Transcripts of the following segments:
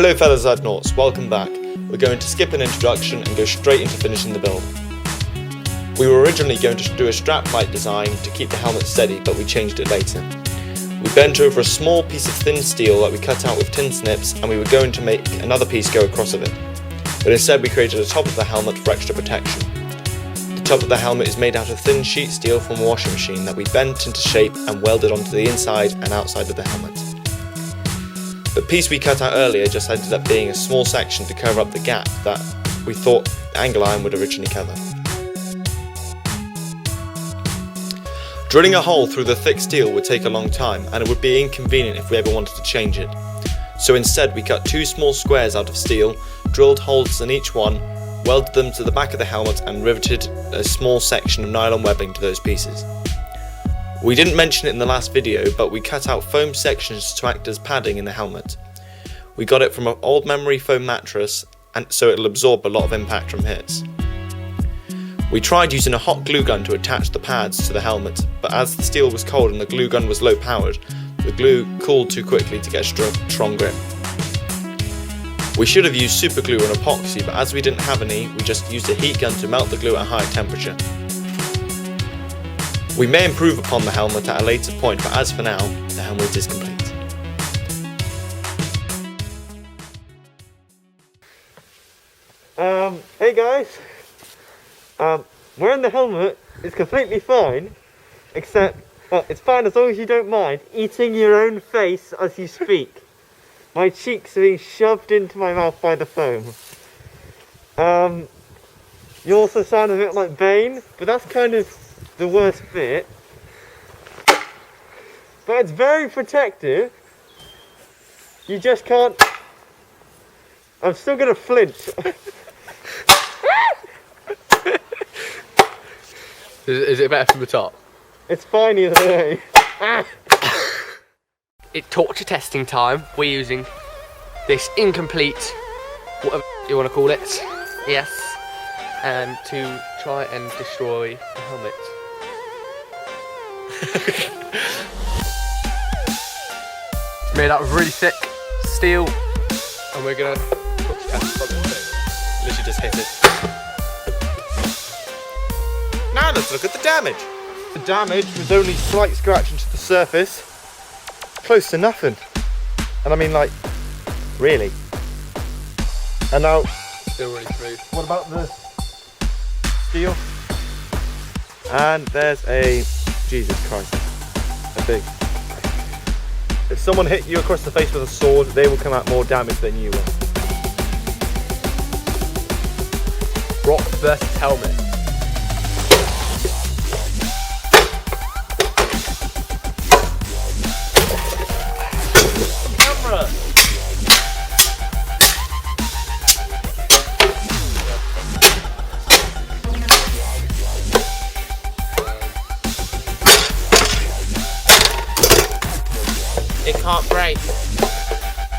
Hello fellow Zadnauts, welcome back. We're going to skip an introduction and go straight into finishing the build. We were originally going to do a strap height design to keep the helmet steady, but we changed it later. We bent over a small piece of thin steel that we cut out with tin snips, and we were going to make another piece go across of it. But instead we created a top of the helmet for extra protection. The top of the helmet is made out of thin sheet steel from a washing machine that we bent into shape and welded onto the inside and outside of the helmet. The piece we cut out earlier just ended up being a small section to cover up the gap that we thought angle iron would originally cover. Drilling a hole through the thick steel would take a long time, and it would be inconvenient if we ever wanted to change it. So instead we cut two small squares out of steel, drilled holes in each one, welded them to the back of the helmet and riveted a small section of nylon webbing to those pieces. We didn't mention it in the last video, but we cut out foam sections to act as padding in the helmet. We got it from an old memory foam mattress, and so it'll absorb a lot of impact from hits. We tried using a hot glue gun to attach the pads to the helmet, but as the steel was cold and the glue gun was low powered, the glue cooled too quickly to get a strong grip. We should have used super glue and epoxy, but as we didn't have any, we just used a heat gun to melt the glue at a higher temperature. We may improve upon the helmet at a later point, but as for now, the helmet is complete. Hey guys, wearing the helmet is completely fine, except, well, it's fine as long as you don't mind eating your own face as you speak. My cheeks are being shoved into my mouth by the foam. You also sound a bit like Bane, but that's kind of the worst bit. But it's very protective. You just can't... I'm still gonna flinch. Is it better from the top? It's fine either way. It's torture testing time. We're using this incomplete, whatever you want to call it, yes, to try and destroy the helmet. It's made out of really thick steel, and we're gonna Literally just hit it. Now let's look at the damage. The damage was only slight scratch into the surface, close to nothing. And I mean, like, really. And now, still really smooth. what about the steel? And there's a, Jesus Christ, a big. If someone hit you across the face with a sword, they will come out more damaged than you will. Rock versus helmet. Camera! It can't break.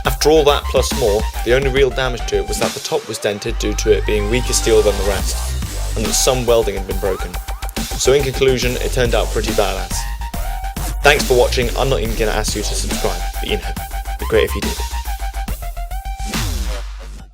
After all that plus more, the only real damage to it was that the top was dented due to it being weaker steel than the rest, and that some welding had been broken. So in conclusion, it turned out pretty badass. Thanks for watching. I'm not even going to ask you to subscribe, but you know, it'd be great if you did.